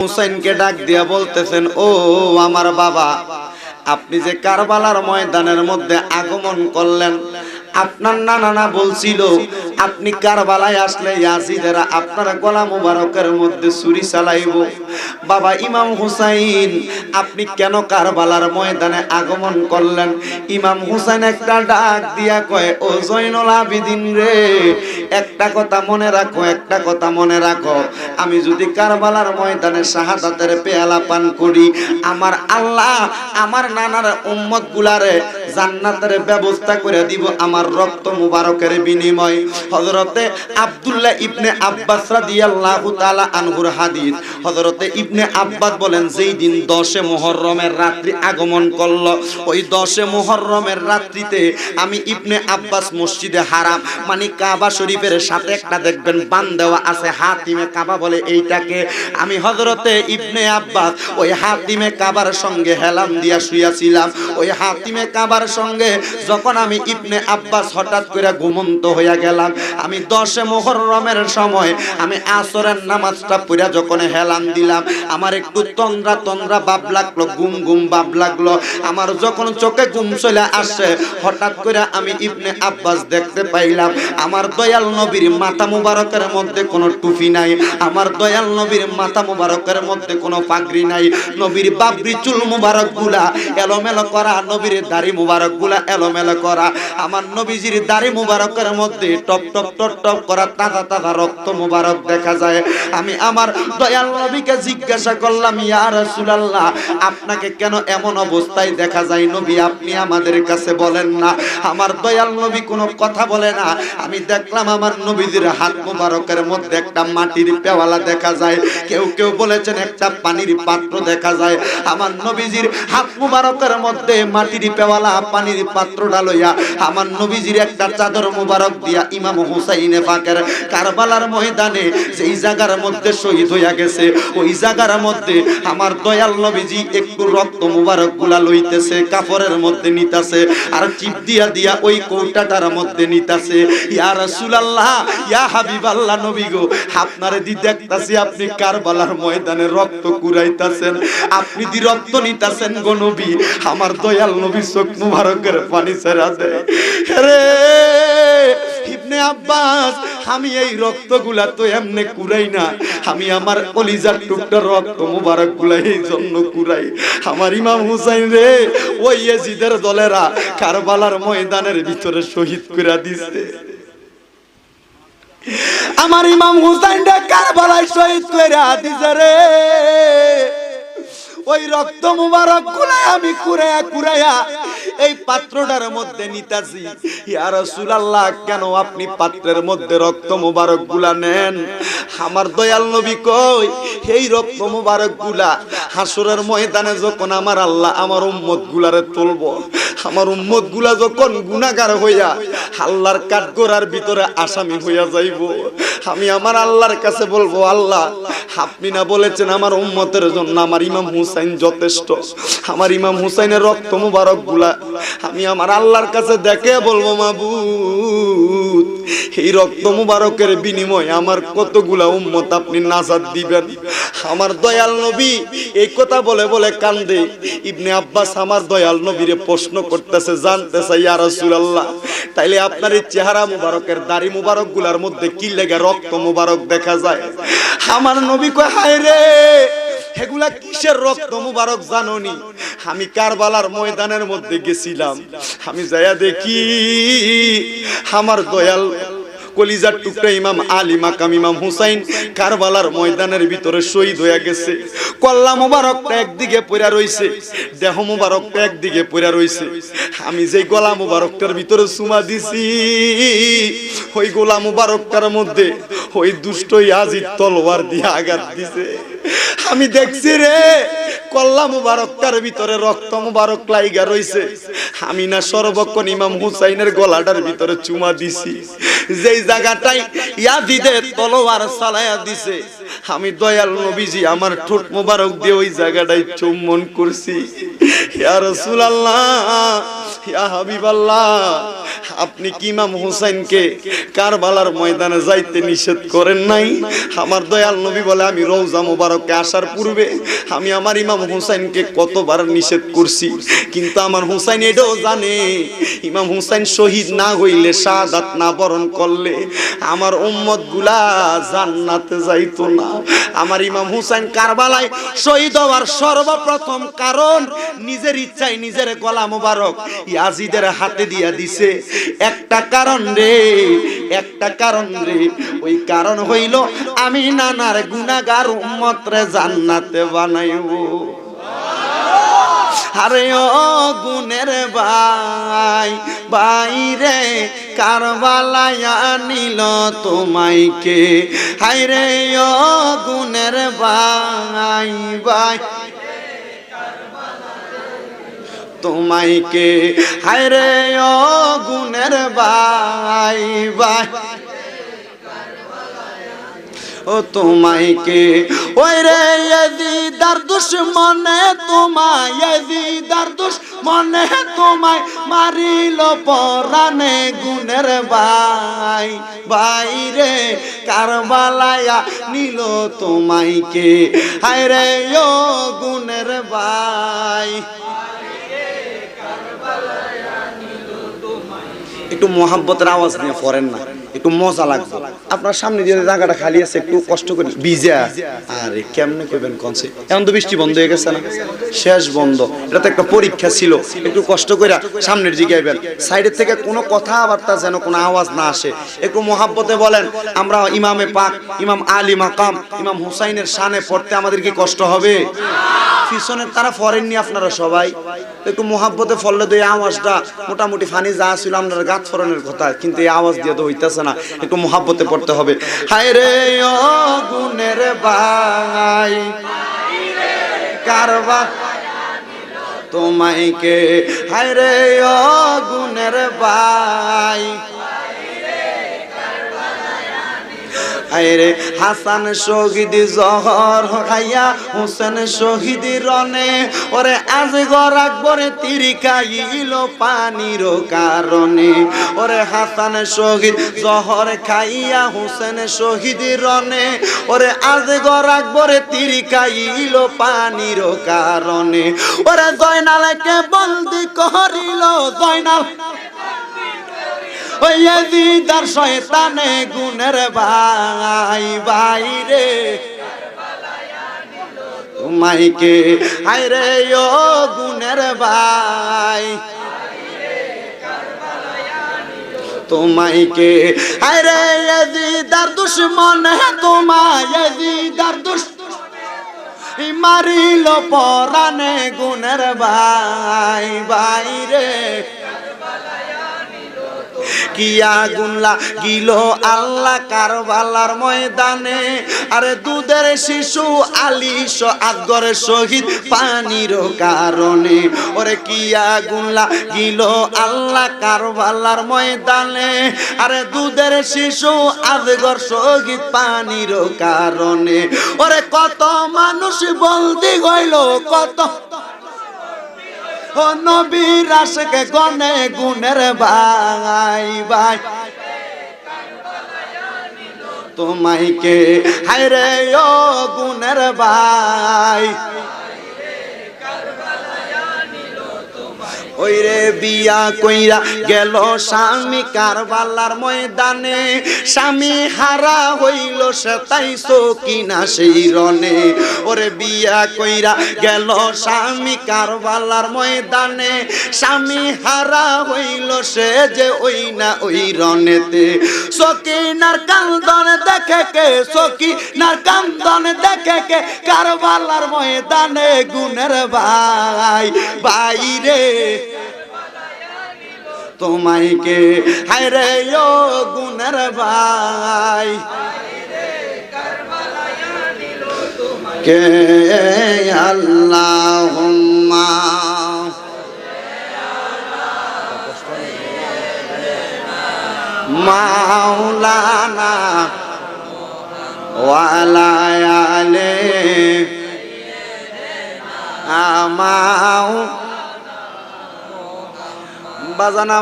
হুসাইনকে ডাক দিয়া বলতেছেন, ও আমার বাবা, আপনি যে কারবালার ময়দানের মধ্যে আগমন করলেন, আপনার নানা বলছিল আপনি কারবালায় আসলে ইয়াজিদেরা আপনার গলা মুবারকের মধ্যে ছুরি চালাইব। বাবা ইমাম হুসাইন, আপনি কেন কারবালার ময়দানে আগমন করলেন? ইমাম হুসাইন একটা ডাক দিয়া কয়, ও জয়নুল আবিদিন রে, একটা কথা মনে রাখো, একটা কথা মনে রাখো, আমি যদি কারবালার ময়দানে শাহাদাতের পেয়ালা পান করি, আমার আল্লাহ আমার নানার উম্মত গুলারে জান্নাতের ব্যবস্থা করে দিব আমার রক্ত মুবারকের বিনিময়। হযরতে আব্দুল্লাহ ইবনে আব্বাস রাদিয়াল্লাহু তাআলা আনহুর হাদিস, হযরতে ইবনে আব্বাস বলেন, যেই দিন 10 মুহররমের রাত্রি আগমন করলো, ওই 10 মুহররমের রাত্রিতে আমি ইবনে আব্বাস মসজিদে হারাম মানে কাবা শরীফের সাথে একটা দেখবেন বান দেওয়া আছে, হাতিমে কাবা বলে এইটাকে, আমি হযরতে ইবনে আব্বাস ওই হাতিমে কাবার সঙ্গে হেলাম দিয়া শুয়াছিলাম। ওই হাতিমে কাবার সঙ্গে যখন আমি ইবনে আব্বাস হঠাৎ করে ঘুমন্ত হইয়া গেলাম, আমি 10 মুহররমের সময় আমি আসরের নামাজটা পড়া যখন হেলাম দিলাম, আমার একটু তন্দ্রা তন্দ্রা ভাব লাগলো, ঘুম ঘুম ভাব লাগলো। আমার যখন চোখে ঘুম চলে আসে, হঠাৎ করে আমি ইবনে আব্বাস দেখতে পাইলাম আমার দয়াল নবীর মাথা মুবারকের মধ্যে কোনো টুপি নাই, আমার দয়াল নবীর মাথা মুবারকের মধ্যে কোনো পাগড়ি নাই, নবীর বাবরি চুল মুবারক গুলা এলোমেলো করা, নবীর দাড়ি মুবারক গুলা এলোমেলো করা, আমার নবীজির দাড়ি মুবারকের মধ্যে টপ টপ টপ টপ করা তাজা তাজা রক্ত মুবারক দেখা যায়। আমি আমার দয়াল নবীকে জিজ্ঞাসা করলাম, ইয়া রাসূলুল্লাহ, আপনাকে কেন এমন অবস্থায় দেখা যায় নবী, আপনি আমাদের কাছে বলেন না? আমার দয়াল নবী কোনো কথা বলে না। আমি দেখলাম আমার নবীজির হাত মুবারকের মধ্যে একটা মাটির পেওয়ালা দেখা যায়, কেউ কেউ বলেছেন একটা পানির পাত্র দেখা যায়। আমার নবীজির হাত মুবারকের মধ্যে মাটির পেওয়ালা পানির পাত্রটা লইয়া আমার নবীজির একটা চাদর মুবারক দিয়া ইমাম হুসাইন পাকের কারবালার ময়দানে যেই জায়গার মধ্যে শহীদ হইয়া গেছে, ওই জায়গার মধ্যে আমার দয়াল নবীজি একটু রক্ত মুবারক গুলা লইতেছে, কাপড়ের মধ্যে নিতাছে, আর চিপ দিয়া দিয়া ওই কৌটাটার মধ্যে নিতাছে। ইয়া রাসূলুল্লাহ, ইয়া হাবিবাল্লাহ, নবী গো, আপনারে দি দেখতাছি আপনি কারবালার ময়দানে রক্ত কুড়াইতাছেন, আপনি দি রক্ত নিতাছেন গো নবী। আমার দয়াল নবী চোখ মুবারকের পানি ছেড়া দেয়, রে ইবনে আব্বাস, আমি এই রক্তগুলা তো এমনে কুড়াই না, আমি আমার কলিজার টুকটা রক্ত মুবারক গুলা এই জন্য কুড়াই। আমার ইমাম হুসাইন রে ওই ইয়াজিদের দলেরা কারবালার ময়দানের ভিতরে শহীদ করে দিছে, আমার ইমাম হুসাইন রে কারবালায় শহীদ করে দিছে রে। ওই রক্ত মুবারক গুলা আমি কুড়াইয়া কুড়াইয়া এই পাত্রটার মধ্যে নিতাছি। ইয়া রাসূলুল্লাহ, কেন আপনি পাত্রের মধ্যে রক্ত মুবারক গুলা নেন? আমার দয়াল নবী কই, এই রক্ত মুবারক গুলা হাসরের ময়দানে যখন আমার আল্লাহ আমার উম্মত গুলারে তুলবো, আমার উম্মত গুলা যখন গুনাহগার হইয়া আল্লাহর কাঠগড়ার ভিতরে আসামি হইয়া যাইব, আমি আমার আল্লাহর কাছে বলবো, আল্লাহ আপনি না বলেছেন আমার উম্মতের জন্য আমার ইমাম হুসাইন যথেষ্ট, আমার ইমাম হুসাইনের রক্ত মুবারক গুলা আমি আমার আল্লাহর কাছে দেখে বলবো, মাবুদ এই রক্ত মুবারকের বিনিময়ে আমার কতগুলা উম্মত আপনি নাজাত দিবেন। আমার দয়াল নবী এই কথা বলে বলে কান্দে। ইবনে আব্বাস আমার দয়াল নবীরে প্রশ্ন করতেছে, জানতে চাই, ইয়া রাসূলুল্লাহ, তাইলে আপনার এই চেহারা মুবারকের দাড়ি মুবারক গুলার মধ্যে কি লেগে রক্ত মুবারক দেখা যায়? আমার নবী কয়, হায় রে, এগুলা কিসের রক্ত মুবারক জানোনি? আমি কারবালার ময়দানের মধ্যে গেছিলাম, আমি যাইয়া দেখি আমার দয়াল কলিজার টুকরা ইমাম আলী মাকাম ইমাম হুসাইন কারবালার ময়দানের ভিতরে শহীদ হয়ে গেছে। কল্লা মুবারকটা একদিকে পড়া রইছে, দেহ মুবারকটা একদিকে পড়া রইছে। আমি যে গলা মুবারকটার ভিতরে চুমা দিছি, ওই গলা মুবারকটার মধ্যে ওই দুষ্ট ইয়াজিদ তলোয়ার দিয়ে আঘাত দিছে। আমি দেখছি রে, কল্লা মুবারকটার ভিতরে রক্ত মুবারক লাইগা রইছে। আমি না সর্বক্ষণ ইমাম হুসাইনের গলাটার ভিতরে চুমা দিছি, যেই জায়গাটাই ইয়াজিদের তলোয়ার চালায়া দিছে, আমি দয়াল নবীজি আমার ঠোঁট মুবারক দিয়ে ওই জায়গাটাই চুম্বন করছি। ইয়া রাসূলুল্লাহ, ইয়া হাবিবাল্লাহ, আপনি কি ইমাম হুসাইনকে কারবালার ময়দানে যাইতে নিষেধ করেন নাই? আমার দয়াল নবী বলে, আমি রওজা মোবারকে আসার পূর্বে আমি আমার ইমাম হুসাইনকে কতবার নিষেধ করছি, কিন্তু আমার হুসাইন এটাও জানে ইমাম হুসাইন শহীদ না হইলে, শাহাদাত না বরণ করলে আমার উম্মত গুলা জান্নাতে যাইতো না। আমার ইমাম হুসাইন কারবালায় শহীদ হওয়ার সর্বপ্রথম কারণ নিজের ইচ্ছায় নিজের গলা মোবারক ইয়াজিদের হাতে দিয়া দিছে। একটা কারণ রে, একটা কারণ রে, ওই কারণ হইল আমি নানার গুনাহগার উম্মত রে জান্নাতে বানাইবো। আরে ও গুনের ভাই, বাইরে কারবালায় আনিল তোমায় কে? হায় রে ও গুনের ভাই, ভাই তোমায় কে? হায় রে ও গুনের ভাই, ভাই ও তোমায় কে? ওই রে ইয়াজিদার দুশমনে তোমায়, ইয়াজিদার দুশমনে তোমায় মারিল পরানে গুনের ভাই, ভাই রে কারবালায় নিল তোমায় কে? হায় রে ও গুনের ভাই, একটু মোহাব্বতের আওয়াজ নিয়ে পড়েন না, একটু মজা লাগবে। আপনার সামনে যে জায়গাটা খালি আছে একটু কষ্ট করে ভিজা, আরে কেমনে করবেন কনসে? এখন তো বৃষ্টি বন্ধ হয়ে গেছে না, শেষ বন্ধ, এটা তো একটা পরীক্ষা ছিল। একটু কষ্ট করে সামনের জিগাইবেন, সাইডের থেকে কোনো কথাবার্তা যেন কোনো আওয়াজ না আসে। একটু মোহাব্বতে বলেন, আমরা ইমামে পাক ইমাম আলী মাকাম ইমাম হুসাইনের শানে পড়তে আমাদের কি কষ্ট হবে? পিছনে তারা ফরেননি আপনারা সবাই, একটু মোহাব্বতে ফললে তো এই আওয়াজটা মোটামুটি ফানি যা ছিল আপনার গাত ফরনের কথা, কিন্তু এই আওয়াজ দিয়ে তো হইতেছে না, একটু মোহাব্বতে পড়তে হবে। হায় রে ও গুনের ভাই, কারবা তোমায় কে? হায় রে ও গুনের ভাই, আরে হাসান শহীদ জহর খাইয়া হোসেন শহীদ রনে, ওরে আজগর আকবরে তীর খাইল পানির কারণে। ওরে হাসান শহীদ জহর খাইয়া হোসেন শহীদ রনে, ওরে আজগর আকবরে তীর খাইল পানির কারণে। ওরে জয়নালকে বন্দি করিল, জয়নাল ওই ইয়াজিদার শয়তানে গুনের ভাই, ভাই রে তোমায় কে? হায় রে ও গুনের ভাই, তোমায় কে? হায় রে ইয়াজিদার দুশমনে তোমায়, ইয়াজিদার দুশমনে মারিল পরানে গুনের ভাই, ভাই রে কিয়া গুনলা গিল আল্লাহ কারবালার ময়দানে। আরে দুধের শিশু আলী আকবর শহীদ পানির কারণে। ওরে কিয়া গুনলা গিল আল্লাহ কারবালার ময়দানে। আরে দুধের শিশু আকবর শহীদ পানির কারণে। ওরে কত মানুষ বন্দি হইল, কত ও নবীর আশিকে গনে গুনের ভাই, ভাই তোমায় কে? হায় রে ও গুনের ভাই, ওই রে বিয়া কইরা গেল স্বামী কারবালার ময়দানে। স্বামী হারা হইল সে তাই সকিনা সেই রনে। ওরে বিয়া কইরা গেল স্বামী কারবালার ময়দানে। স্বামী হারা হইল সে যে ওই না ওই রনেতে। সকিনার কান্দন দেখে কে, সকিনার কান্দন দেখে কে কারবালার ময়দানে গুনের ভাই, ভাই রে তোমায় কে? হায় রে ও গুনের ভাই, কে? আল্লাহুম্মা মাওলানা ওয়ালা আলে আমাও বাজানা।